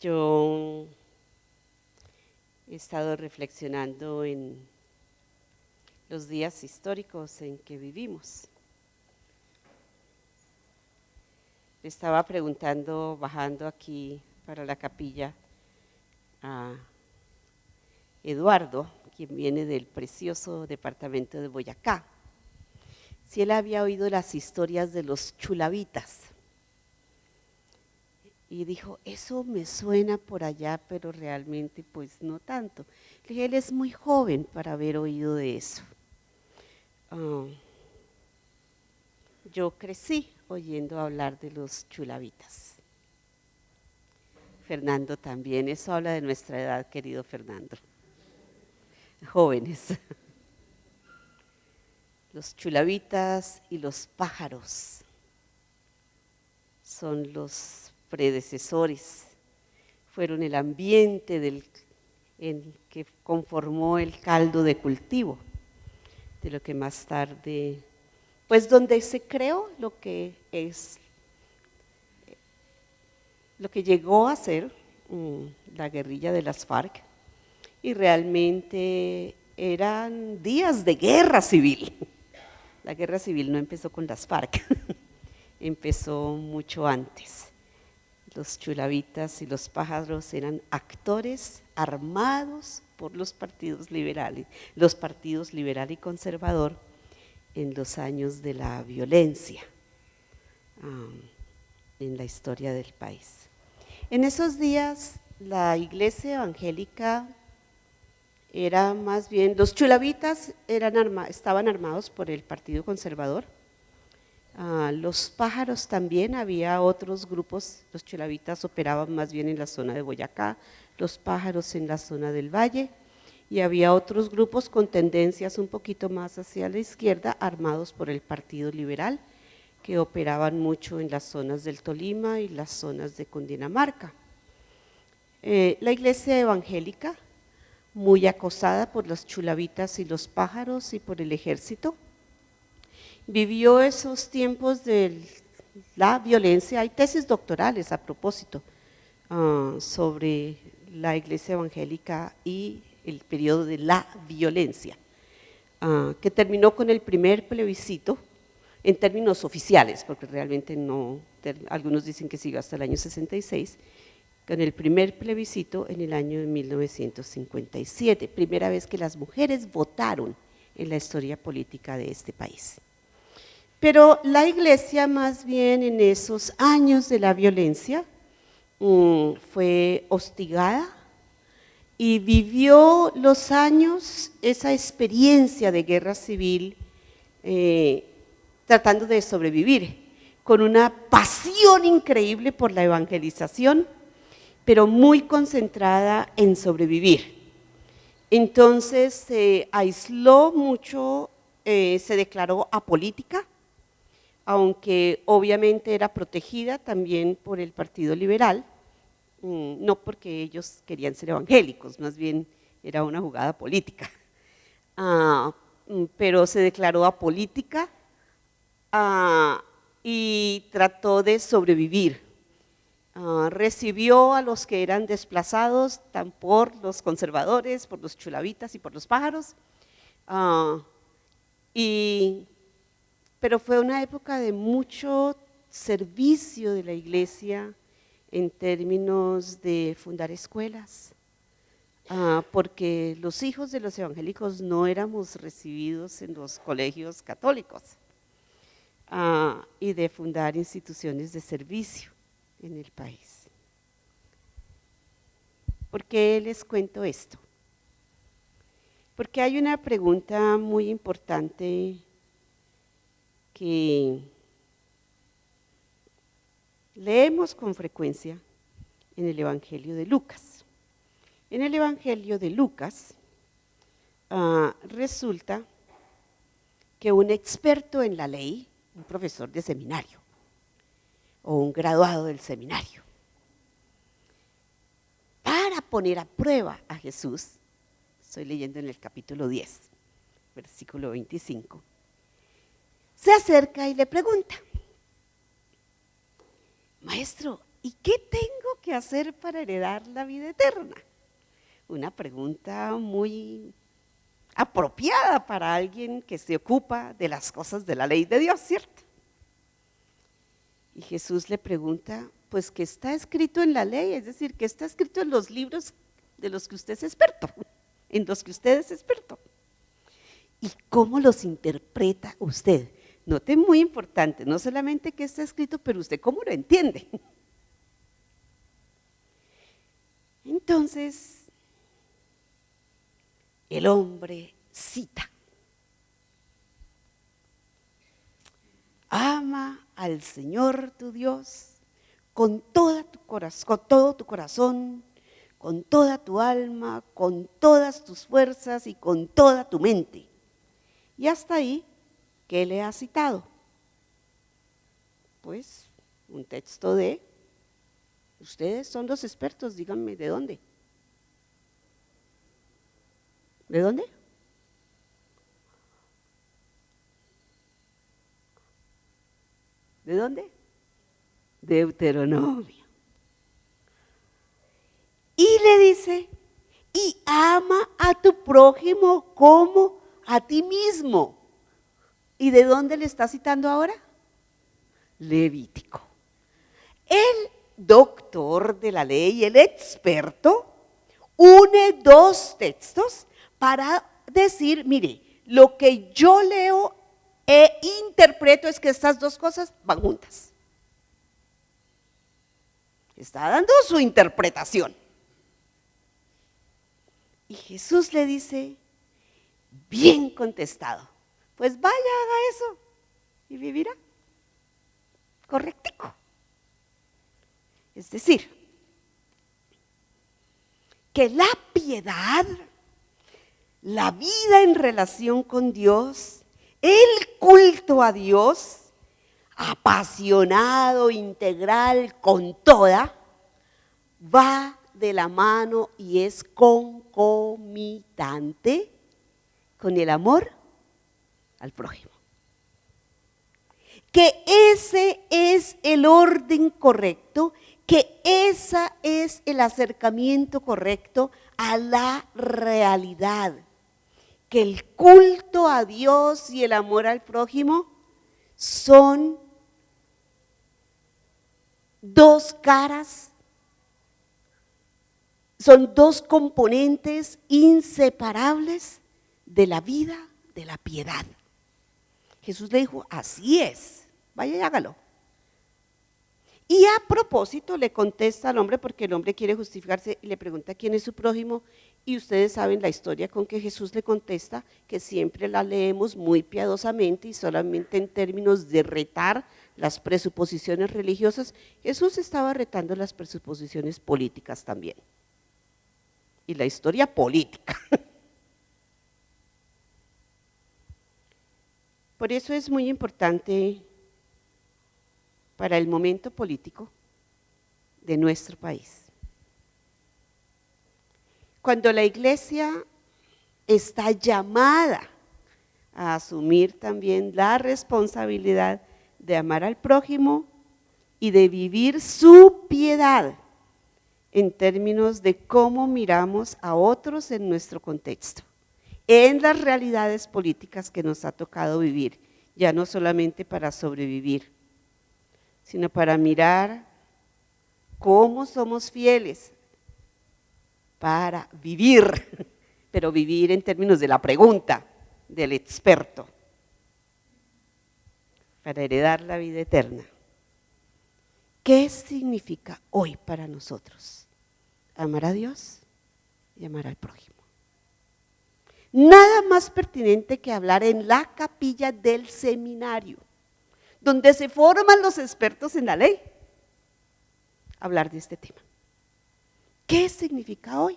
Yo he estado reflexionando en los días históricos en que vivimos. Le estaba preguntando, bajando aquí para la capilla, a Eduardo, quien viene del precioso departamento de Boyacá, si él había oído las historias de los chulavitas. Y dijo, eso me suena por allá, pero realmente pues no tanto. Le dije, él es muy joven para haber oído de eso. Yo crecí oyendo hablar de los chulavitas. Fernando también, eso habla de nuestra edad, querido Fernando. Jóvenes. Los chulavitas y los pájaros son los predecesores, fueron el ambiente en que conformó el caldo de cultivo, de lo que más tarde, pues donde se creó lo que es, lo que llegó a ser la guerrilla de las FARC, y realmente eran días de guerra civil. La guerra civil no empezó con las FARC, empezó mucho antes. Los chulavitas y los pájaros eran actores armados por los partidos liberal y conservador en los años de la violencia en la historia del país. En esos días la iglesia evangélica era más bien, los chulavitas estaban armados por el Partido Conservador. Los pájaros también, había otros grupos, los chulavitas operaban más bien en la zona de Boyacá, los pájaros en la zona del Valle, y había otros grupos con tendencias un poquito más hacia la izquierda, armados por el Partido Liberal, que operaban mucho en las zonas del Tolima y las zonas de Cundinamarca. La iglesia evangélica, muy acosada por los chulavitas y los pájaros y por el ejército, vivió esos tiempos de la violencia. Hay tesis doctorales a propósito sobre la iglesia evangélica y el periodo de la violencia, que terminó con el primer plebiscito en términos oficiales, porque realmente no, algunos dicen que siguió hasta el año 66, con el primer plebiscito en el año de 1957, primera vez que las mujeres votaron en la historia política de este país. Pero la iglesia más bien en esos años de la violencia fue hostigada y vivió los años, esa experiencia de guerra civil, tratando de sobrevivir, con una pasión increíble por la evangelización, pero muy concentrada en sobrevivir. Entonces se aisló mucho, se declaró apolítica, aunque obviamente era protegida también por el Partido Liberal, no porque ellos querían ser evangélicos, más bien era una jugada política, pero se declaró apolítica y trató de sobrevivir. Recibió a los que eran desplazados, tan por los conservadores, por los chulavitas y por los pájaros, pero fue una época de mucho servicio de la iglesia en términos de fundar escuelas, porque los hijos de los evangélicos no éramos recibidos en los colegios católicos, y de fundar instituciones de servicio en el país. ¿Por qué les cuento esto? Porque hay una pregunta muy importante que leemos con frecuencia en el Evangelio de Lucas. En el Evangelio de Lucas resulta que un experto en la ley, un profesor de seminario o un graduado del seminario, para poner a prueba a Jesús, estoy leyendo en el capítulo 10, versículo 25, se acerca y le pregunta: Maestro, ¿y qué tengo que hacer para heredar la vida eterna? Una pregunta muy apropiada para alguien que se ocupa de las cosas de la ley de Dios, ¿cierto? Y Jesús le pregunta, pues que está escrito en la ley, es decir, que está escrito en los libros de los que usted es experto, en los que usted es experto. ¿Y cómo los interpreta usted? Note, muy importante, no solamente que está escrito, pero usted cómo lo entiende. Entonces, el hombre cita: ama al Señor tu Dios con todo tu corazón, con toda tu alma, con todas tus fuerzas y con toda tu mente. Y hasta ahí, ¿qué le ha citado? Pues un texto de, ustedes son los expertos, díganme, ¿de dónde? ¿De dónde? ¿De dónde? Deuteronomio. Y le dice, y ama a tu prójimo como a ti mismo. ¿Y de dónde le está citando ahora? Levítico. El doctor de la ley, el experto, une dos textos para decir, mire, lo que yo leo e interpreto es que estas dos cosas van juntas. Está dando su interpretación. Y Jesús le dice, bien contestado, pues vaya, haga eso y vivirá correctico. Es decir, que la piedad, la vida en relación con Dios, el culto a Dios, apasionado, integral, con toda, va de la mano y es concomitante con el amor al prójimo. Que ese es el orden correcto, que ese es el acercamiento correcto a la realidad, que el culto a Dios y el amor al prójimo son dos caras, son dos componentes inseparables de la vida, de la piedad. Jesús le dijo, así es, vaya y hágalo. Y a propósito le contesta al hombre, porque el hombre quiere justificarse y le pregunta quién es su prójimo, y ustedes saben la historia con que Jesús le contesta, que siempre la leemos muy piadosamente y solamente en términos de retar las presuposiciones religiosas. Jesús estaba retando las presuposiciones políticas también, y la historia política. Por eso es muy importante para el momento político de nuestro país. Cuando la iglesia está llamada a asumir también la responsabilidad de amar al prójimo y de vivir su piedad en términos de cómo miramos a otros en nuestro contexto, en las realidades políticas que nos ha tocado vivir, ya no solamente para sobrevivir, sino para mirar cómo somos fieles para vivir, pero vivir en términos de la pregunta del experto, para heredar la vida eterna. ¿Qué significa hoy para nosotros? Amar a Dios y amar al prójimo. Nada más pertinente que hablar en la capilla del seminario, donde se forman los expertos en la ley, hablar de este tema. ¿Qué significa hoy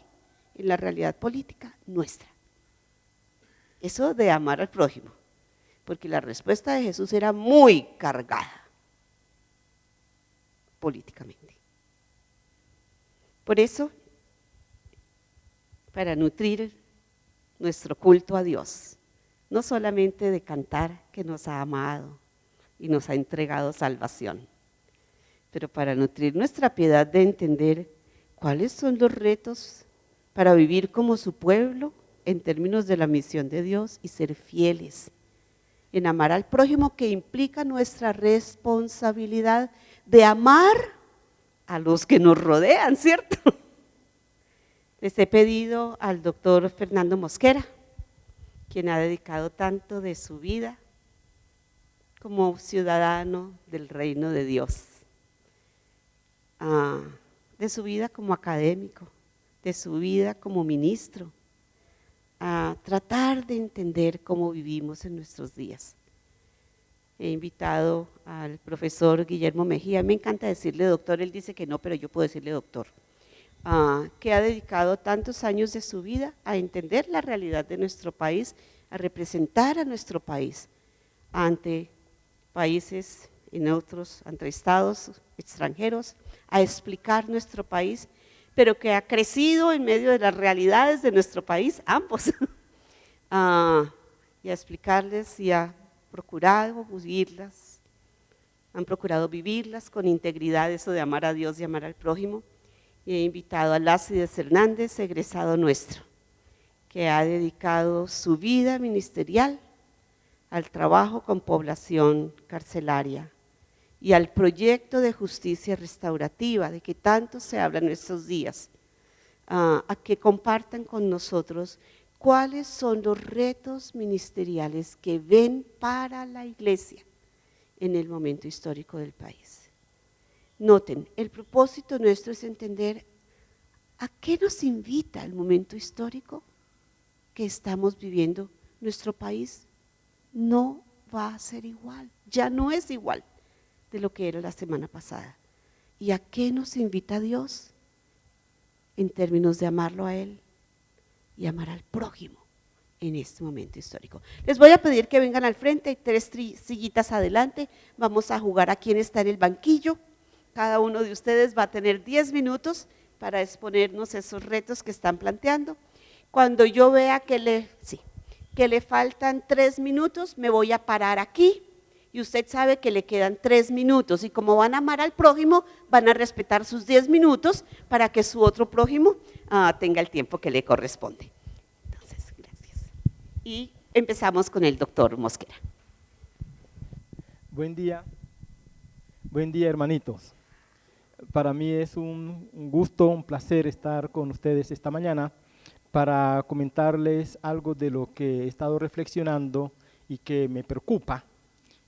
en la realidad política nuestra? Eso de amar al prójimo, porque la respuesta de Jesús era muy cargada políticamente. Por eso, para nutrir nuestro culto a Dios, no solamente de cantar que nos ha amado y nos ha entregado salvación, pero para nutrir nuestra piedad de entender cuáles son los retos para vivir como su pueblo en términos de la misión de Dios y ser fieles en amar al prójimo, que implica nuestra responsabilidad de amar a los que nos rodean, ¿cierto? Les he pedido al doctor Fernando Mosquera, quien ha dedicado tanto de su vida como ciudadano del reino de Dios, de su vida como académico, de su vida como ministro, a tratar de entender cómo vivimos en nuestros días. He invitado al profesor Guillermo Mejía, me encanta decirle doctor, él dice que no, pero yo puedo decirle doctor, que ha dedicado tantos años de su vida a entender la realidad de nuestro país, a representar a nuestro país ante países en otros, ante estados extranjeros, a explicar nuestro país, pero que ha crecido en medio de las realidades de nuestro país, ambos, y a explicarles y a procurado vivirlas, han procurado vivirlas con integridad, eso de amar a Dios y amar al prójimo. Y he invitado a Lácides Hernández, egresado nuestro, que ha dedicado su vida ministerial al trabajo con población carcelaria y al proyecto de justicia restaurativa, de que tanto se habla en estos días, a que compartan con nosotros cuáles son los retos ministeriales que ven para la iglesia en el momento histórico del país. Noten, el propósito nuestro es entender a qué nos invita el momento histórico que estamos viviendo. Nuestro país no va a ser igual, ya no es igual de lo que era la semana pasada. ¿Y a qué nos invita Dios? En términos de amarlo a Él y amar al prójimo en este momento histórico. Les voy a pedir que vengan al frente, hay 3 sillitas adelante, vamos a jugar a quién está en el banquillo. Cada uno de ustedes va a tener 10 minutos para exponernos esos retos que están planteando. Cuando yo vea que le faltan 3 minutos, me voy a parar aquí y usted sabe que le quedan 3 minutos y como van a amar al prójimo, van a respetar sus 10 minutos para que su otro prójimo tenga el tiempo que le corresponde. Entonces, gracias. Y empezamos con el doctor Mosquera. Buen día hermanitos. Para mí es un gusto, un placer estar con ustedes esta mañana para comentarles algo de lo que he estado reflexionando y que me preocupa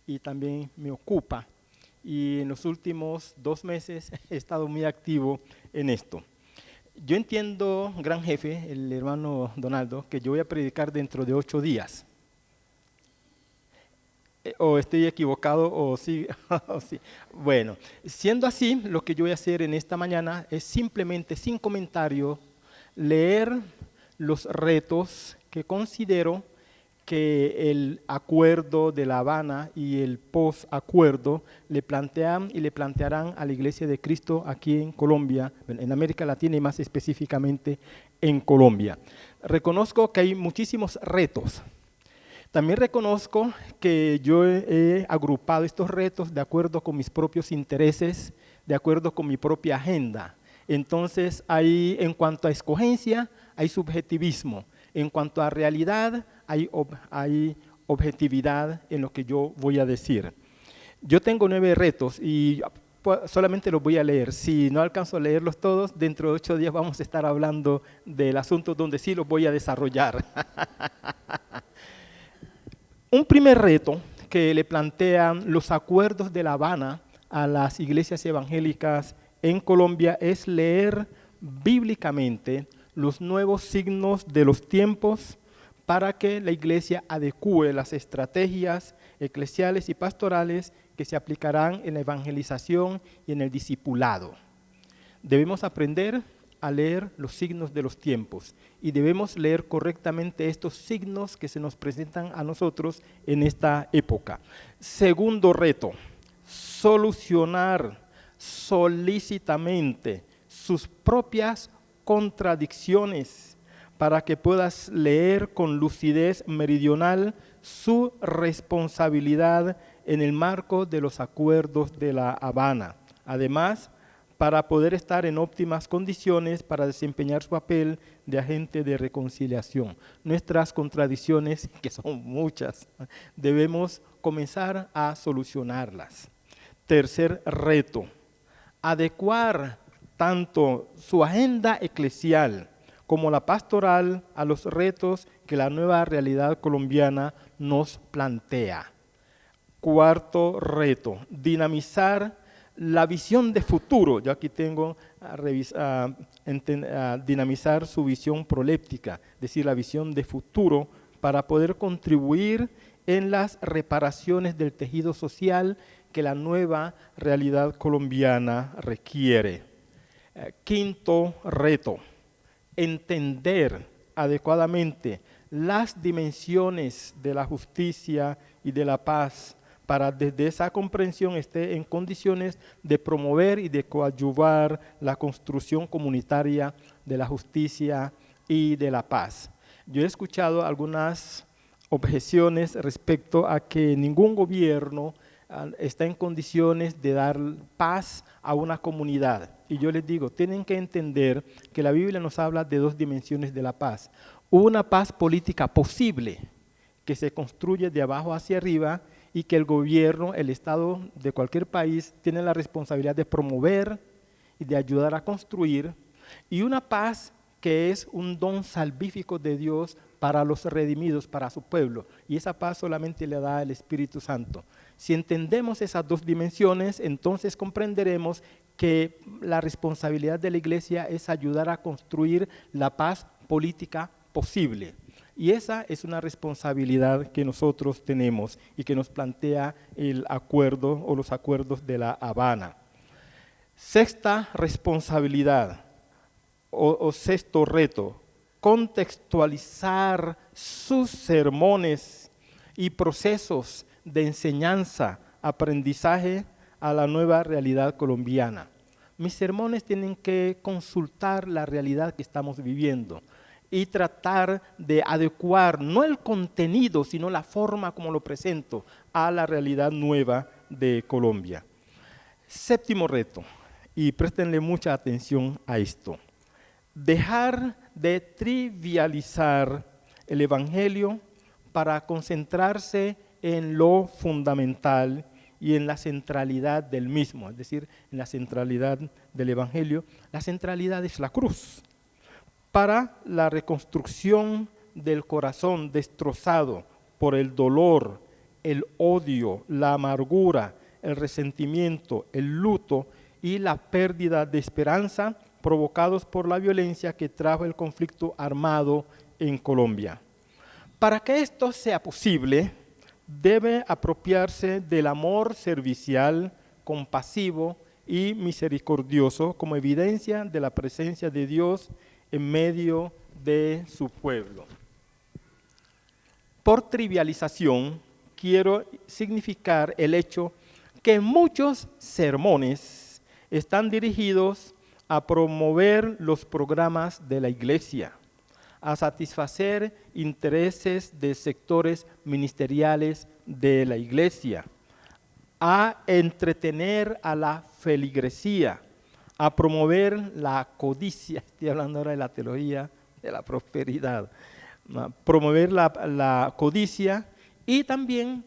y también me ocupa. Y en los últimos 2 meses he estado muy activo en esto. Yo entiendo, gran jefe, el hermano Donaldo, que yo voy a predicar dentro de 8 días. ¿O estoy equivocado o sí? O sí? Bueno, siendo así, lo que yo voy a hacer en esta mañana es simplemente, sin comentario, leer los retos que considero que el acuerdo de La Habana y el post-acuerdo le plantean y le plantearán a la Iglesia de Cristo aquí en Colombia, en América Latina y más específicamente en Colombia. Reconozco que hay muchísimos retos. También reconozco que yo he agrupado estos retos de acuerdo con mis propios intereses, de acuerdo con mi propia agenda. Entonces, en cuanto a escogencia, hay subjetivismo. En cuanto a realidad, hay objetividad en lo que yo voy a decir. Yo tengo 9 retos y solamente los voy a leer. Si no alcanzo a leerlos todos, dentro de 8 días vamos a estar hablando del asunto donde sí los voy a desarrollar. Un primer reto que le plantean los acuerdos de La Habana a las iglesias evangélicas en Colombia es leer bíblicamente los nuevos signos de los tiempos para que la iglesia adecúe las estrategias eclesiales y pastorales que se aplicarán en la evangelización y en el discipulado. Debemos aprender a leer los signos de los tiempos y debemos leer correctamente estos signos que se nos presentan a nosotros en esta época. Segundo reto, solucionar solícitamente sus propias contradicciones para que puedas leer con lucidez meridional su responsabilidad en el marco de los acuerdos de La Habana. Además, para poder estar en óptimas condiciones para desempeñar su papel de agente de reconciliación. Nuestras contradicciones, que son muchas, debemos comenzar a solucionarlas. Tercer reto, adecuar tanto su agenda eclesial como la pastoral a los retos que la nueva realidad colombiana nos plantea. Cuarto reto, dinamizar la visión de futuro. Yo aquí tengo dinamizar su visión proléptica, es decir, la visión de futuro para poder contribuir en las reparaciones del tejido social que la nueva realidad colombiana requiere. Quinto reto, entender adecuadamente las dimensiones de la justicia y de la paz para desde esa comprensión esté en condiciones de promover y de coadyuvar la construcción comunitaria de la justicia y de la paz. Yo he escuchado algunas objeciones respecto a que ningún gobierno está en condiciones de dar paz a una comunidad. Y yo les digo, tienen que entender que la Biblia nos habla de dos dimensiones de la paz. Una paz política posible, que se construye de abajo hacia arriba, y que el gobierno, el Estado de cualquier país tiene la responsabilidad de promover y de ayudar a construir, y una paz que es un don salvífico de Dios para los redimidos, para su pueblo, y esa paz solamente le da el Espíritu Santo. Si entendemos esas dos dimensiones, entonces comprenderemos que la responsabilidad de la iglesia es ayudar a construir la paz política posible. Y esa es una responsabilidad que nosotros tenemos y que nos plantea el acuerdo o los acuerdos de La Habana. Sexta responsabilidad o sexto reto, contextualizar sus sermones y procesos de enseñanza, aprendizaje a la nueva realidad colombiana. Mis sermones tienen que consultar la realidad que estamos viviendo y tratar de adecuar no el contenido, sino la forma como lo presento a la realidad nueva de Colombia. Séptimo reto, y préstenle mucha atención a esto, dejar de trivializar el Evangelio para concentrarse en lo fundamental y en la centralidad del mismo, es decir, en la centralidad del Evangelio. La centralidad es la cruz. Para la reconstrucción del corazón destrozado por el dolor, el odio, la amargura, el resentimiento, el luto y la pérdida de esperanza provocados por la violencia que trajo el conflicto armado en Colombia. Para que esto sea posible, debe apropiarse del amor servicial, compasivo y misericordioso como evidencia de la presencia de Dios en medio de su pueblo. Por trivialización, quiero significar el hecho que muchos sermones están dirigidos a promover los programas de la iglesia, a satisfacer intereses de sectores ministeriales de la iglesia, a entretener a la feligresía, a promover la codicia, estoy hablando ahora de la teología de la prosperidad, promover la codicia y también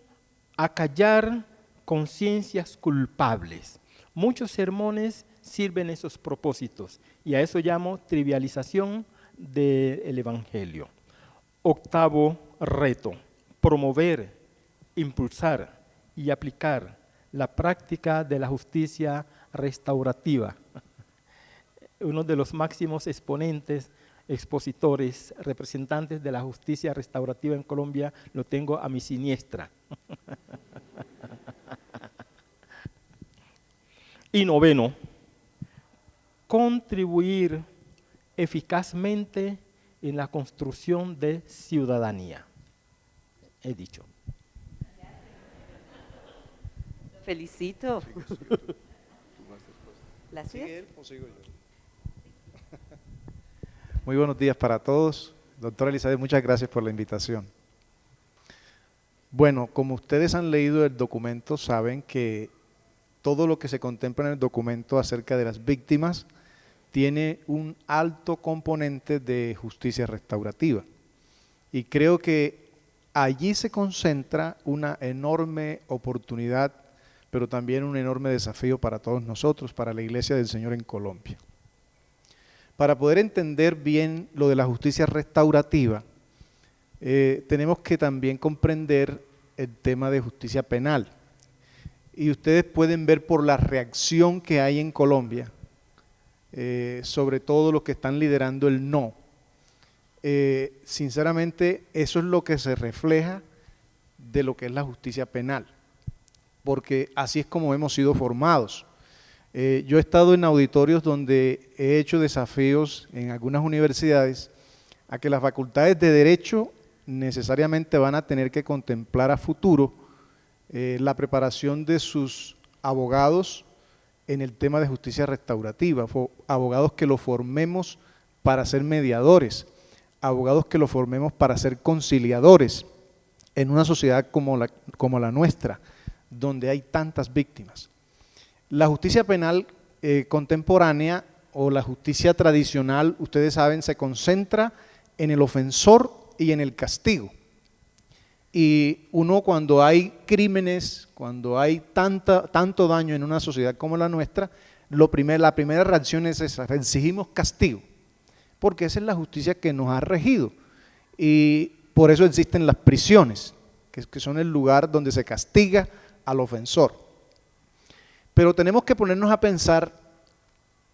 a callar conciencias culpables. Muchos sermones sirven esos propósitos y a eso llamo trivialización del Evangelio. Octavo reto, promover, impulsar y aplicar la práctica de la justicia restaurativa. Uno de los máximos expositores, representantes de la justicia restaurativa en Colombia, lo tengo a mi siniestra. Y noveno, contribuir eficazmente en la construcción de ciudadanía. He dicho. Felicito. ¿Sigue él o sigo yo? Muy buenos días para todos. Doctora Elizabeth, muchas gracias por la invitación. Bueno, como ustedes han leído el documento, saben que todo lo que se contempla en el documento acerca de las víctimas tiene un alto componente de justicia restaurativa. Y creo que allí se concentra una enorme oportunidad, pero también un enorme desafío para todos nosotros, para la Iglesia del Señor en Colombia. Para poder entender bien lo de la justicia restaurativa, tenemos que también comprender el tema de justicia penal. Y ustedes pueden ver por la reacción que hay en Colombia, sobre todo los que están liderando el no. Sinceramente, eso es lo que se refleja de lo que es la justicia penal, porque así es como hemos sido formados. Yo he estado en auditorios donde he hecho desafíos en algunas universidades a que las facultades de Derecho necesariamente van a tener que contemplar a futuro la preparación de sus abogados en el tema de justicia restaurativa, abogados que lo formemos para ser mediadores, abogados que lo formemos para ser conciliadores en una sociedad como la nuestra, donde hay tantas víctimas. La justicia penal contemporánea o la justicia tradicional, ustedes saben, se concentra en el ofensor y en el castigo. Y uno, cuando hay crímenes, cuando hay tanto daño en una sociedad como la nuestra, la primera reacción es esa: exigimos castigo, porque esa es la justicia que nos ha regido. Y por eso existen las prisiones, que son el lugar donde se castiga al ofensor. Pero tenemos que ponernos a pensar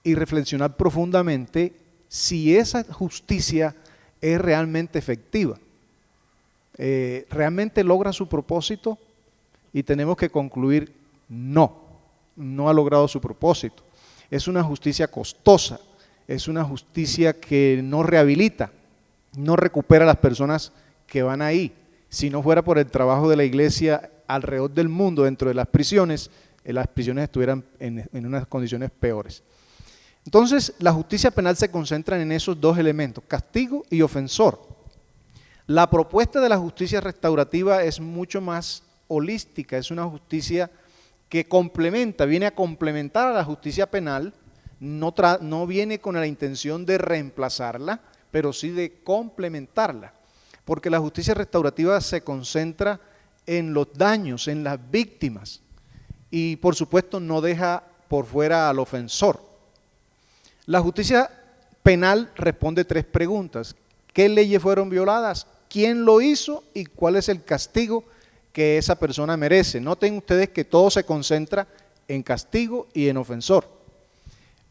y reflexionar profundamente si esa justicia es realmente efectiva. ¿Realmente logra su propósito? Y tenemos que concluir: no ha logrado su propósito. Es una justicia costosa, es una justicia que no rehabilita, no recupera a las personas que van ahí. Si no fuera por el trabajo de la Iglesia alrededor del mundo, dentro de las prisiones estuvieran en unas condiciones peores. Entonces, la justicia penal se concentra en esos dos elementos: castigo y ofensor. La propuesta de la justicia restaurativa es mucho más holística, es una justicia que viene a complementar a la justicia penal, no viene con la intención de reemplazarla, pero sí de complementarla, porque la justicia restaurativa se concentra en los daños, en las víctimas, y por supuesto no deja por fuera al ofensor. La justicia penal responde 3 preguntas: ¿qué leyes fueron violadas? ¿Quién lo hizo? ¿Y cuál es el castigo que esa persona merece? Noten ustedes que todo se concentra en castigo y en ofensor.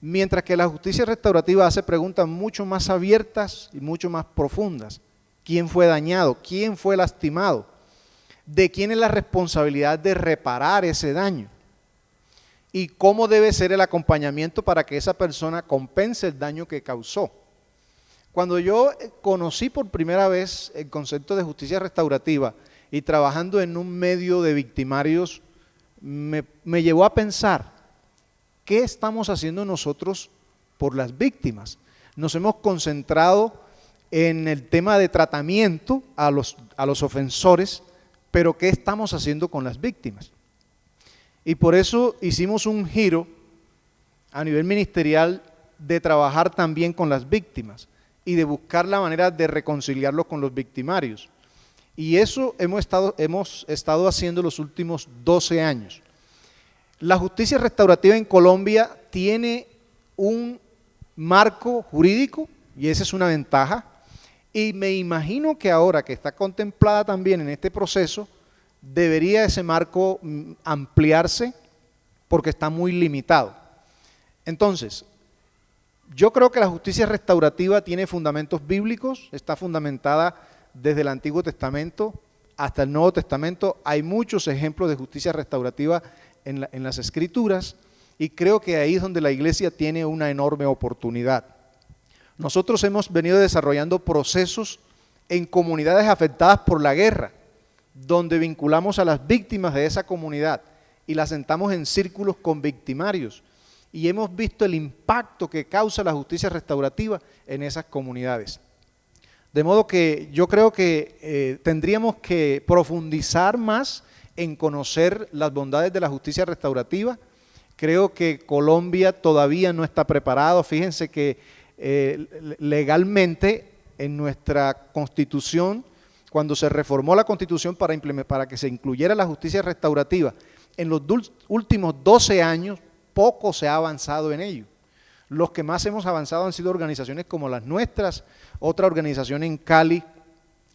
Mientras que la justicia restaurativa hace preguntas mucho más abiertas y mucho más profundas. ¿Quién fue dañado? ¿Quién fue lastimado? ¿De quién es la responsabilidad de reparar ese daño? ¿Y cómo debe ser el acompañamiento para que esa persona compense el daño que causó? Cuando yo conocí por primera vez el concepto de justicia restaurativa y trabajando en un medio de victimarios, me llevó a pensar: ¿qué estamos haciendo nosotros por las víctimas? Nos hemos concentrado en el tema de tratamiento a los ofensores, pero ¿qué estamos haciendo con las víctimas? Y por eso hicimos un giro a nivel ministerial de trabajar también con las víctimas y de buscar la manera de reconciliarlos con los victimarios. Y eso hemos estado haciendo los últimos 12 años. La justicia restaurativa en Colombia tiene un marco jurídico, y esa es una ventaja, y me imagino que ahora que está contemplada también en este proceso, debería ese marco ampliarse porque está muy limitado. Entonces, yo creo que la justicia restaurativa tiene fundamentos bíblicos, está fundamentada desde el Antiguo Testamento hasta el Nuevo Testamento. Hay muchos ejemplos de justicia restaurativa en las Escrituras, y creo que ahí es donde la Iglesia tiene una enorme oportunidad. Nosotros hemos venido desarrollando procesos en comunidades afectadas por la guerra, donde vinculamos a las víctimas de esa comunidad y las sentamos en círculos con victimarios, y hemos visto el impacto que causa la justicia restaurativa en esas comunidades. De modo que yo creo que tendríamos que profundizar más en conocer las bondades de la justicia restaurativa Creo que Colombia todavía no está preparado. Fíjense que legalmente en nuestra Constitución, cuando se reformó la Constitución para que se incluyera la justicia restaurativa, en los últimos 12 años poco se ha avanzado en ello. Los que más hemos avanzado han sido organizaciones como las nuestras, otra organización en Cali,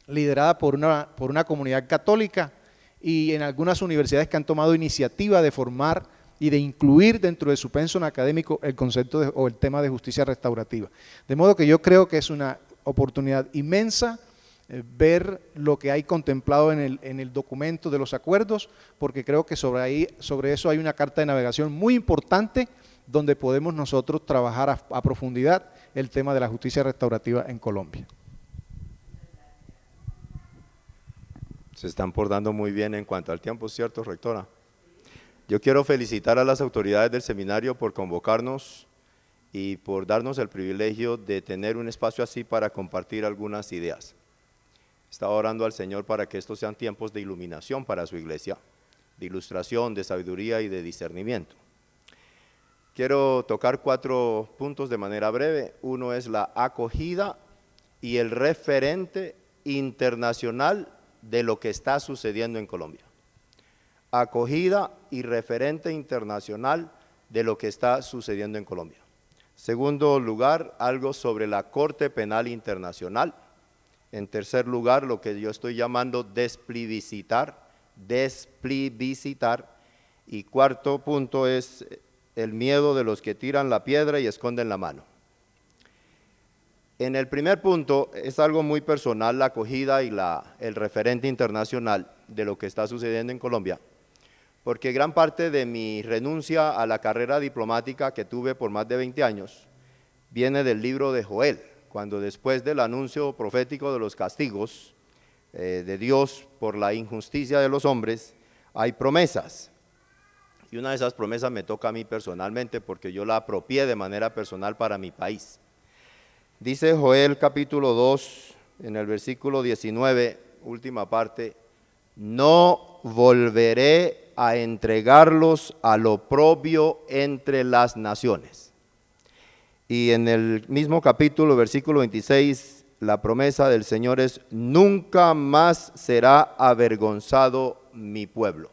liderada por una comunidad católica, y en algunas universidades que han tomado iniciativa de formar y de incluir dentro de su pensum académico el concepto o el tema de justicia restaurativa. De modo que yo creo que es una oportunidad inmensa ver lo que hay contemplado en el documento de los acuerdos, porque creo que sobre eso hay una carta de navegación muy importante donde podemos nosotros trabajar a profundidad el tema de la justicia restaurativa en Colombia. Se están portando muy bien en cuanto al tiempo, ¿cierto, rectora? Yo quiero felicitar a las autoridades del seminario por convocarnos y por darnos el privilegio de tener un espacio así para compartir algunas ideas. Estaba orando al Señor para que estos sean tiempos de iluminación para su iglesia, de ilustración, de sabiduría y de discernimiento. Quiero tocar 4 puntos de manera breve. Uno es la acogida y el referente internacional de lo que está sucediendo en Colombia. Acogida y referente internacional de lo que está sucediendo en Colombia. Segundo lugar, algo sobre la Corte Penal Internacional. En tercer lugar, lo que yo estoy llamando desplibicitar. Y cuarto punto es el miedo de los que tiran la piedra y esconden la mano. En el primer punto es algo muy personal, la acogida y el referente internacional de lo que está sucediendo en Colombia, porque gran parte de mi renuncia a la carrera diplomática que tuve por más de 20 años viene del libro de Joel, cuando después del anuncio profético de los castigos de Dios por la injusticia de los hombres, hay promesas. Y una de esas promesas me toca a mí personalmente porque yo la apropié de manera personal para mi país. Dice Joel capítulo 2, en el versículo 19, última parte, no volveré a entregarlos al oprobio entre las naciones. Y en el mismo capítulo, versículo 26, la promesa del Señor es, nunca más será avergonzado mi pueblo.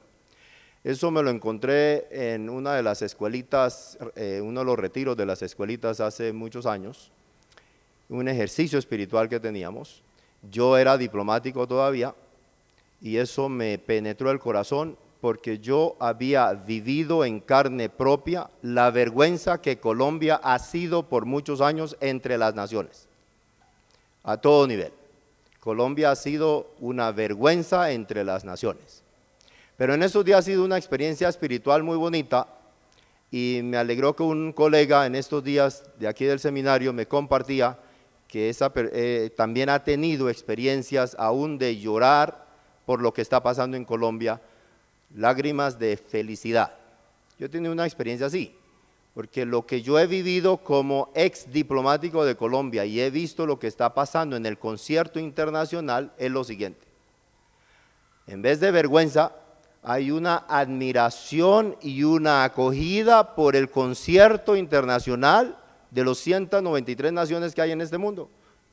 Eso me lo encontré en una de las escuelitas, uno de los retiros de las escuelitas hace muchos años, un ejercicio espiritual que teníamos. Yo era diplomático todavía y eso me penetró el corazón porque yo había vivido en carne propia la vergüenza que Colombia ha sido por muchos años entre las naciones, a todo nivel. Colombia ha sido una vergüenza entre las naciones. Pero en esos días ha sido una experiencia espiritual muy bonita y me alegró que un colega en estos días de aquí del seminario me compartía que también ha tenido experiencias aún de llorar por lo que está pasando en Colombia, lágrimas de felicidad. Yo he tenido una experiencia así, porque lo que yo he vivido como ex diplomático de Colombia y he visto lo que está pasando en el concierto internacional es lo siguiente. En vez de vergüenza, hay una admiración y una acogida por el concierto internacional de los 193 naciones que hay en este mundo,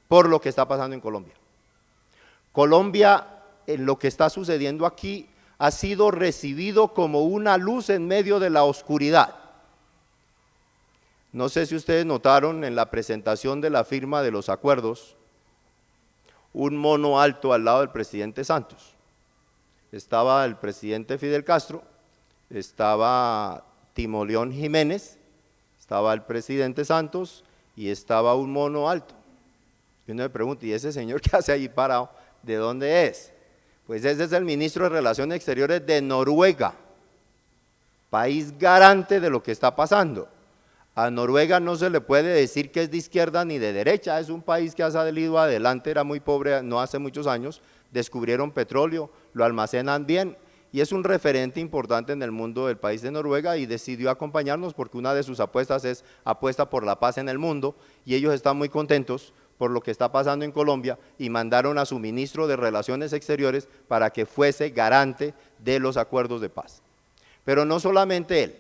por lo que está pasando en Colombia. Colombia, en lo que está sucediendo aquí, ha sido recibido como una luz en medio de la oscuridad. No sé si ustedes notaron en la presentación de la firma de los acuerdos, un mono alto al lado del presidente Santos. Estaba el presidente Fidel Castro, estaba Timoleón Jiménez, estaba el presidente Santos y estaba un mono alto. Y uno me pregunta, ¿y ese señor qué hace allí parado? ¿De dónde es? Pues ese es el ministro de Relaciones Exteriores de Noruega, país garante de lo que está pasando. A Noruega no se le puede decir que es de izquierda ni de derecha, es un país que ha salido adelante, era muy pobre no hace muchos años, descubrieron petróleo, lo almacenan bien y es un referente importante en el mundo del país de Noruega y decidió acompañarnos porque una de sus apuestas es apuesta por la paz en el mundo y ellos están muy contentos por lo que está pasando en Colombia y mandaron a su ministro de Relaciones Exteriores para que fuese garante de los acuerdos de paz. Pero no solamente él,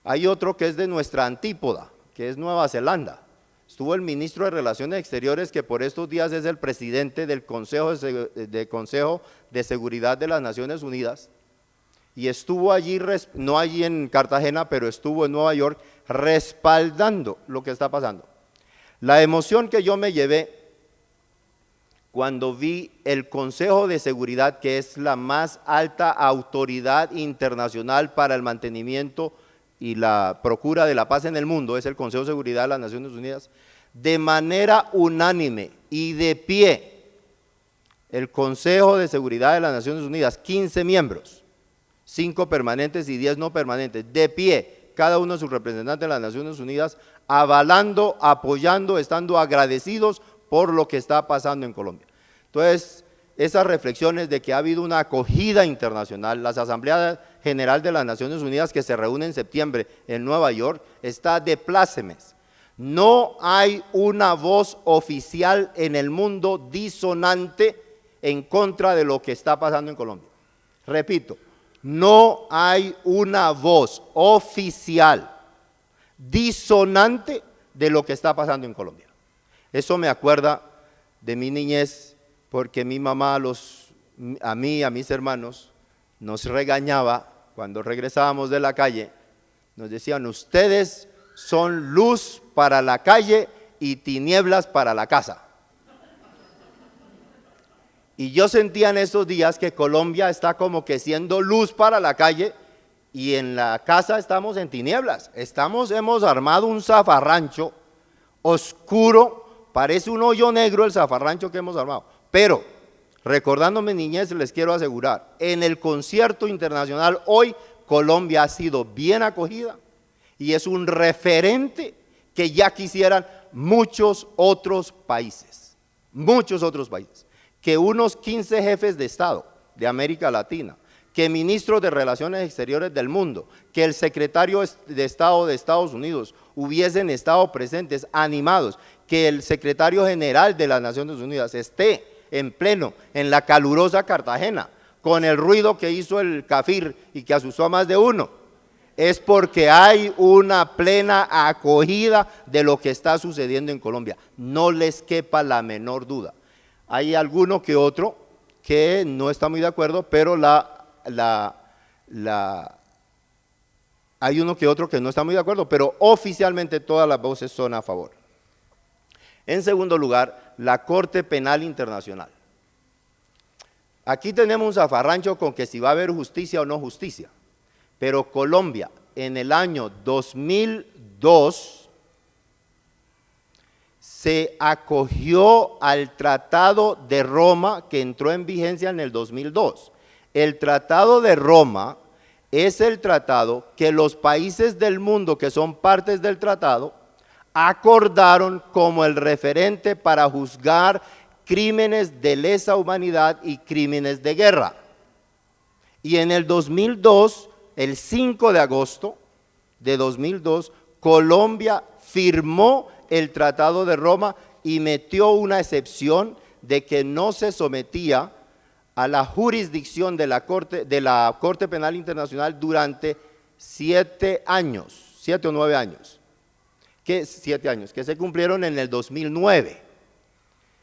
Hay otro que es de nuestra antípoda, que es Nueva Zelanda. Estuvo el ministro de Relaciones Exteriores, que por estos días es el presidente del Consejo de Seguridad de las Naciones Unidas, y estuvo allí, no allí en Cartagena, pero estuvo en Nueva York, respaldando lo que está pasando. La emoción que yo me llevé cuando vi el Consejo de Seguridad, que es la más alta autoridad internacional para el mantenimiento y la procura de la paz en el mundo, es el Consejo de Seguridad de las Naciones Unidas, de manera unánime y de pie, el Consejo de Seguridad de las Naciones Unidas, 15 miembros, 5 permanentes y 10 no permanentes, de pie, cada uno de sus representantes de las Naciones Unidas, avalando, apoyando, estando agradecidos por lo que está pasando en Colombia. Entonces, esas reflexiones de que ha habido una acogida internacional, la Asamblea General de las Naciones Unidas que se reúne en septiembre en Nueva York, está de plácemes. No hay una voz oficial en el mundo disonante en contra de lo que está pasando en Colombia. Repito, no hay una voz oficial disonante de lo que está pasando en Colombia. Eso me acuerda de mi niñez, porque mi mamá a mí y a mis hermanos nos regañaba cuando regresábamos de la calle, nos decían: ustedes son luz para la calle y tinieblas para la casa. Y yo sentía en esos días que Colombia está como que siendo luz para la calle y en la casa estamos en tinieblas. Hemos armado un zafarrancho oscuro, parece un hoyo negro el zafarrancho que hemos armado. Pero, recordando mi niñez, les quiero asegurar, en el concierto internacional hoy, Colombia ha sido bien acogida y es un referente que ya quisieran muchos otros países, que unos 15 jefes de Estado de América Latina, que ministros de Relaciones Exteriores del mundo, que el secretario de Estado de Estados Unidos hubiesen estado presentes, animados, que el secretario general de las Naciones Unidas esté en pleno, en la calurosa Cartagena, con el ruido que hizo el Cafir y que asustó a más de uno, es porque hay una plena acogida de lo que está sucediendo en Colombia, no les quepa la menor duda. Hay alguno que otro que no está muy de acuerdo, pero hay uno que otro que no está muy de acuerdo, pero oficialmente todas las voces son a favor. En segundo lugar, la Corte Penal Internacional. Aquí tenemos un zafarrancho con que si va a haber justicia o no justicia, pero Colombia en el año 2002 se acogió al Tratado de Roma que entró en vigencia en el 2002. El Tratado de Roma es el tratado que los países del mundo que son partes del tratado acordaron como el referente para juzgar crímenes de lesa humanidad y crímenes de guerra. Y en el 2002, el 5 de agosto de 2002, Colombia firmó el Tratado de Roma y metió una excepción de que no se sometía a la jurisdicción de la Corte Penal Internacional durante 7 años, 7 o 9 años. 7 años, que se cumplieron en el 2009.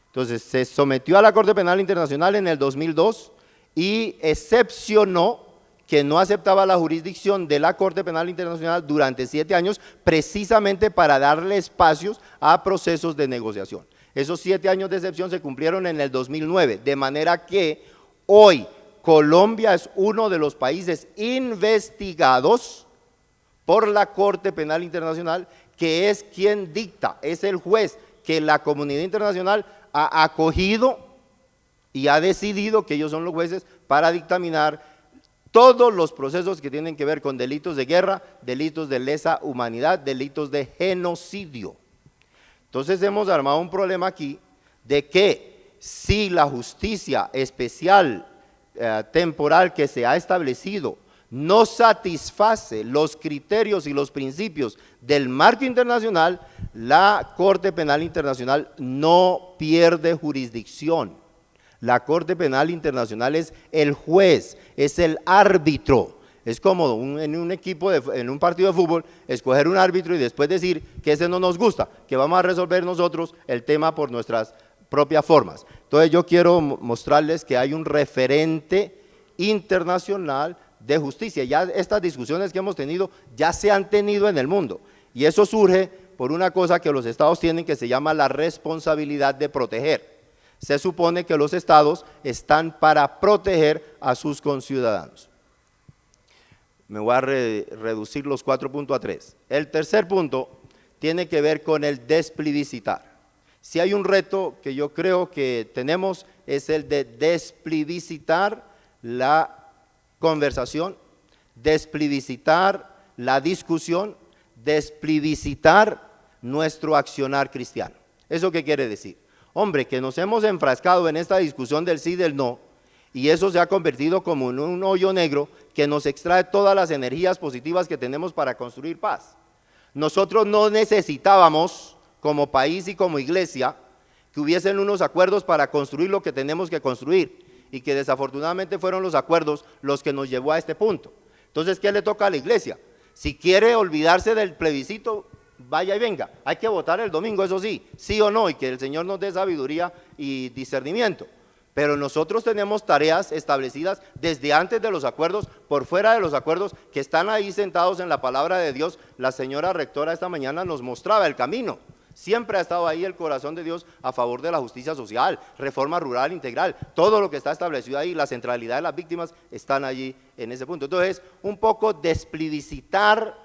Entonces, se sometió a la Corte Penal Internacional en el 2002 y excepcionó que no aceptaba la jurisdicción de la Corte Penal Internacional durante 7 años, precisamente para darle espacios a procesos de negociación. Esos 7 años de excepción se cumplieron en el 2009, de manera que hoy Colombia es uno de los países investigados por la Corte Penal Internacional, que es quien dicta, es el juez que la comunidad internacional ha acogido y ha decidido que ellos son los jueces para dictaminar todos los procesos que tienen que ver con delitos de guerra, delitos de lesa humanidad, delitos de genocidio. Entonces hemos armado un problema aquí de que si la justicia especial temporal que se ha establecido no satisface los criterios y los principios del marco internacional, la Corte Penal Internacional no pierde jurisdicción. La Corte Penal Internacional es el juez, es el árbitro, Es como en un equipo, en un partido de fútbol, escoger un árbitro y después decir que ese no nos gusta, que vamos a resolver nosotros el tema por nuestras propias formas. Entonces yo quiero mostrarles que hay un referente internacional de justicia. Ya estas discusiones que hemos tenido ya se han tenido en el mundo, y eso surge por una cosa que los estados tienen que se llama la responsabilidad de proteger. Se supone que los estados están para proteger a sus conciudadanos. Me voy a reducir los 4 puntos a 3. El tercer punto tiene que ver con el desplebiscitar. Si hay un reto que yo creo que tenemos es el de desplebiscitar la conversación, desplebiscitar la discusión, desplebiscitar nuestro accionar cristiano. ¿Eso qué quiere decir? Hombre, que nos hemos enfrascado en esta discusión del sí y del no, y eso se ha convertido como en un hoyo negro que nos extrae todas las energías positivas que tenemos para construir paz. Nosotros no necesitábamos, como país y como iglesia, que hubiesen unos acuerdos para construir lo que tenemos que construir, y que desafortunadamente fueron los acuerdos los que nos llevó a este punto. Entonces, ¿qué le toca a la iglesia? Si quiere olvidarse del plebiscito, vaya y venga, hay que votar el domingo, eso sí, sí o no, y que el Señor nos dé sabiduría y discernimiento. Pero nosotros tenemos tareas establecidas desde antes de los acuerdos, por fuera de los acuerdos, que están ahí sentados en la palabra de Dios. La señora rectora esta mañana nos mostraba el camino. Siempre ha estado ahí el corazón de Dios a favor de la justicia social, reforma rural integral, todo lo que está establecido ahí, la centralidad de las víctimas están allí en ese punto. Entonces, un poco desplebiscitar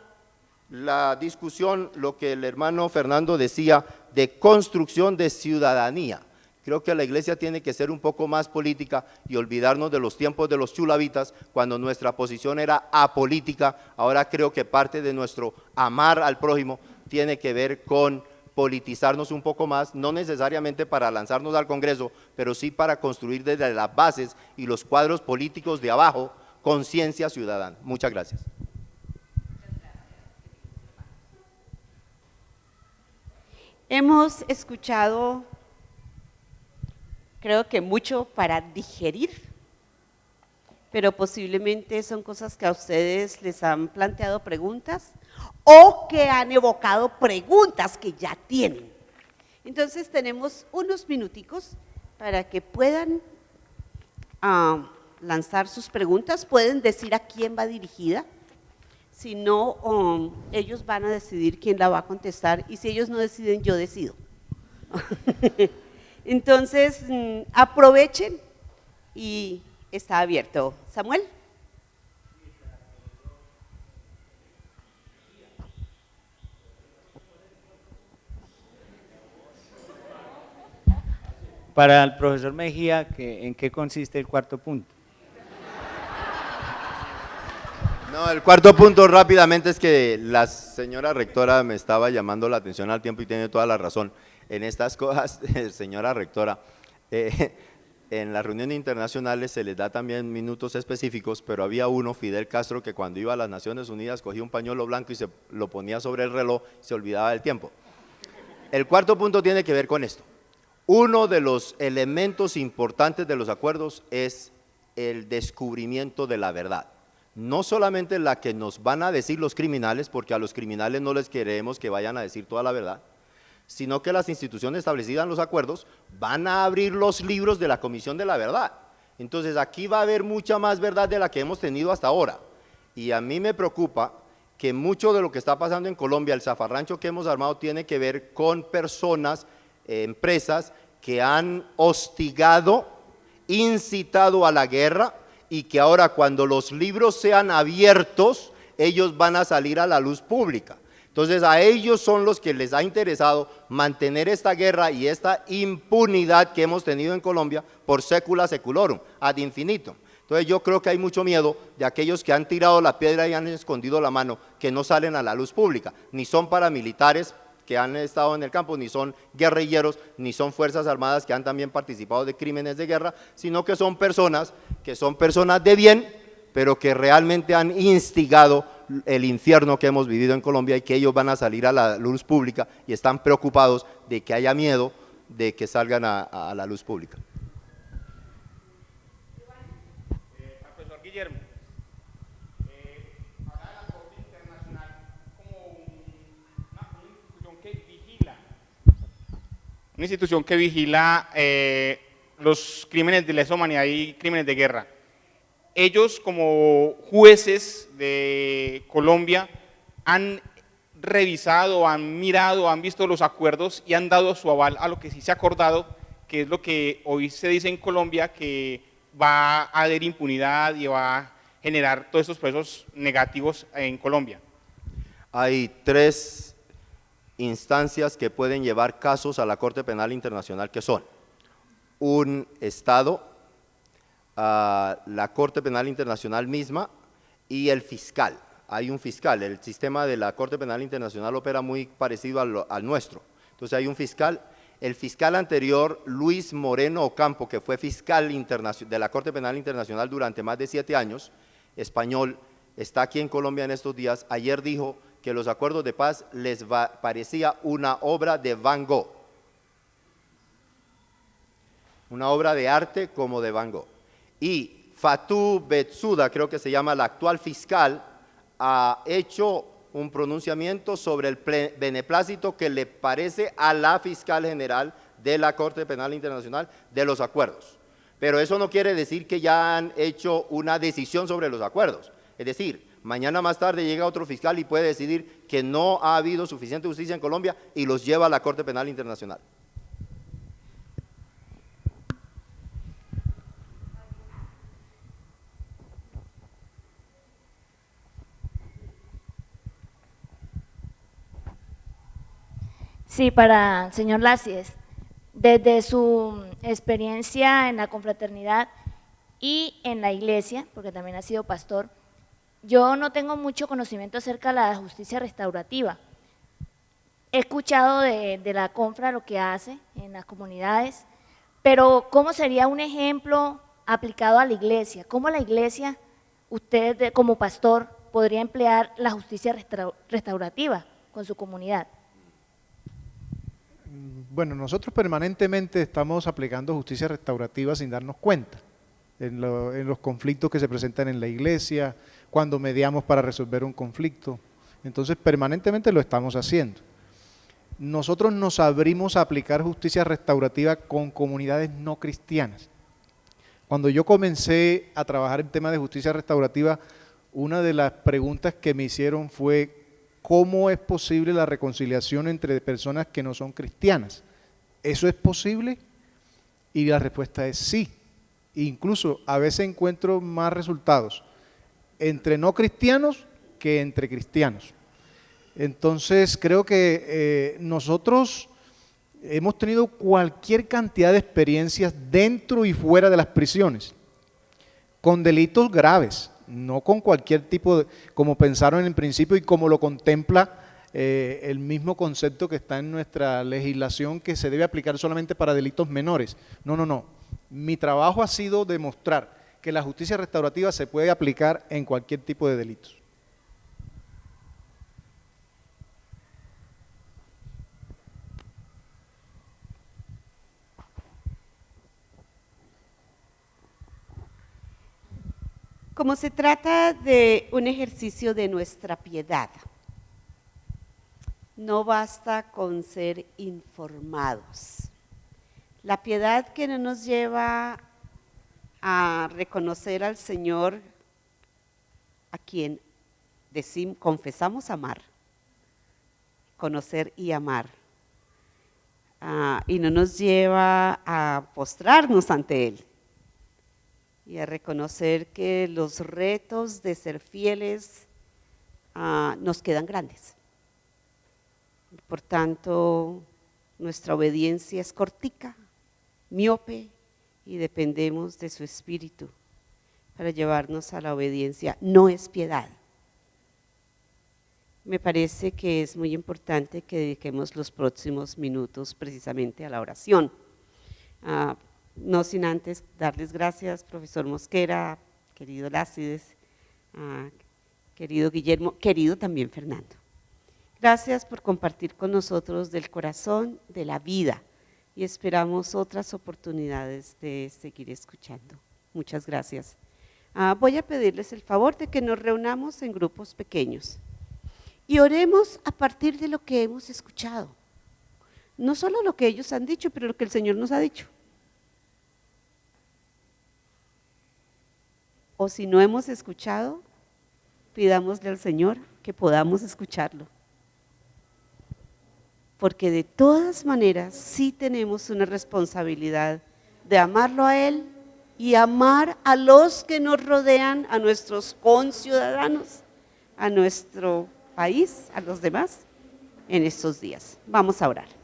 la discusión, lo que el hermano Fernando decía, de construcción de ciudadanía. Creo que la iglesia tiene que ser un poco más política y olvidarnos de los tiempos de los chulavitas, cuando nuestra posición era apolítica. Ahora creo que parte de nuestro amar al prójimo tiene que ver con politizarnos un poco más, no necesariamente para lanzarnos al Congreso, pero sí para construir desde las bases y los cuadros políticos de abajo conciencia ciudadana. Muchas gracias. Hemos escuchado, creo que mucho para digerir, pero posiblemente son cosas que a ustedes les han planteado preguntas o que han evocado preguntas que ya tienen. Entonces tenemos unos minuticos para que puedan lanzar sus preguntas, pueden decir a quién va dirigida. Si no, ellos van a decidir quién la va a contestar, y si ellos no deciden, yo decido. Entonces, aprovechen y está abierto. Samuel. Para el profesor Mejía, ¿en qué consiste el cuarto punto? No, el cuarto punto rápidamente es que la señora rectora me estaba llamando la atención al tiempo y tiene toda la razón. En estas cosas, señora rectora, en las reuniones internacionales se les da también minutos específicos, pero había uno, Fidel Castro, que cuando iba a las Naciones Unidas cogía un pañuelo blanco y se lo ponía sobre el reloj y se olvidaba del tiempo. El cuarto punto tiene que ver con esto. Uno de los elementos importantes de los acuerdos es el descubrimiento de la verdad. No solamente la que nos van a decir los criminales, porque a los criminales no les queremos que vayan a decir toda la verdad, sino que las instituciones establecidas en los acuerdos van a abrir los libros de la Comisión de la Verdad. Entonces aquí va a haber mucha más verdad de la que hemos tenido hasta ahora. Y a mí me preocupa que mucho de lo que está pasando en Colombia, el zafarrancho que hemos armado, tiene que ver con personas, empresas que han hostigado, incitado a la guerra, y que ahora cuando los libros sean abiertos, ellos van a salir a la luz pública. Entonces a ellos son los que les ha interesado mantener esta guerra y esta impunidad que hemos tenido en Colombia por secula seculorum, ad infinitum. Entonces yo creo que hay mucho miedo de aquellos que han tirado la piedra y han escondido la mano, que no salen a la luz pública, ni son paramilitares que han estado en el campo, ni son guerrilleros, ni son fuerzas armadas que han también participado de crímenes de guerra, sino que son personas de bien, pero que realmente han instigado el infierno que hemos vivido en Colombia, y que ellos van a salir a la luz pública y están preocupados de que haya miedo de que salgan a la luz pública. Profesor Guillermo, una institución que vigila los crímenes de lesa humanidad y crímenes de guerra. Ellos, como jueces de Colombia, han revisado, han mirado, han visto los acuerdos y han dado su aval a lo que sí se ha acordado, que es lo que hoy se dice en Colombia, que va a haber impunidad y va a generar todos estos procesos negativos en Colombia. Hay 3 instancias que pueden llevar casos a la Corte Penal Internacional, que son un Estado, la Corte Penal Internacional misma y el fiscal. Hay un fiscal, el sistema de la Corte Penal Internacional opera muy parecido al nuestro. Entonces hay un fiscal, el fiscal anterior, Luis Moreno Ocampo, que fue fiscal de la Corte Penal Internacional durante más de 7 años, español, está aquí en Colombia en estos días. Ayer dijo que los acuerdos de paz les parecía una obra de Van Gogh, una obra de arte como de Van Gogh. Y Fatou Bensouda, creo que se llama la actual fiscal, ha hecho un pronunciamiento sobre el beneplácito que le parece a la fiscal general de la Corte Penal Internacional de los acuerdos. Pero eso no quiere decir que ya han hecho una decisión sobre los acuerdos. Es decir, mañana más tarde llega otro fiscal y puede decidir que no ha habido suficiente justicia en Colombia y los lleva a la Corte Penal Internacional. Sí, para el señor Lácides, desde su experiencia en la confraternidad y en la iglesia, porque también ha sido pastor, yo no tengo mucho conocimiento acerca de la justicia restaurativa. He escuchado de la confra lo que hace en las comunidades, pero ¿cómo sería un ejemplo aplicado a la iglesia? ¿Cómo la iglesia, usted como pastor, podría emplear la justicia restaurativa con su comunidad? Bueno, nosotros permanentemente estamos aplicando justicia restaurativa sin darnos cuenta, en los conflictos que se presentan en la iglesia, cuando mediamos para resolver un conflicto. Entonces, permanentemente lo estamos haciendo. Nosotros nos abrimos a aplicar justicia restaurativa con comunidades no cristianas. Cuando yo comencé a trabajar en temas de justicia restaurativa, una de las preguntas que me hicieron fue: ¿cómo es posible la reconciliación entre personas que no son cristianas? ¿Eso es posible? Y la respuesta es sí. Incluso a veces encuentro más resultados entre no cristianos que entre cristianos. Entonces creo que nosotros hemos tenido cualquier cantidad de experiencias dentro y fuera de las prisiones, con delitos graves, no con cualquier tipo de, como pensaron en el principio y como lo contempla el mismo concepto que está en nuestra legislación, que se debe aplicar solamente para delitos menores. No, no, no. Mi trabajo ha sido demostrar que la justicia restaurativa se puede aplicar en cualquier tipo de delitos. Como se trata de un ejercicio de nuestra piedad, no basta con ser informados. La piedad que no nos lleva a reconocer al Señor a quien confesamos amar, conocer y amar, y no nos lleva a postrarnos ante Él y a reconocer que los retos de ser fieles nos quedan grandes. Por tanto, nuestra obediencia es cortica, miope, y dependemos de su espíritu para llevarnos a la obediencia. No es piedad. Me parece que es muy importante que dediquemos los próximos minutos precisamente a la oración. No sin antes darles gracias, profesor Mosquera, querido Lácides, querido Guillermo, querido también Fernando. Gracias por compartir con nosotros del corazón, de la vida, y esperamos otras oportunidades de seguir escuchando. Muchas gracias. Voy a pedirles el favor de que nos reunamos en grupos pequeños y oremos a partir de lo que hemos escuchado. no solo lo que ellos han dicho, pero lo que el Señor nos ha dicho. O si no hemos escuchado, pidámosle al Señor que podamos escucharlo. Porque de todas maneras sí tenemos una responsabilidad de amarlo a Él y amar a los que nos rodean, a nuestros conciudadanos, a nuestro país, a los demás, en estos días. Vamos a orar.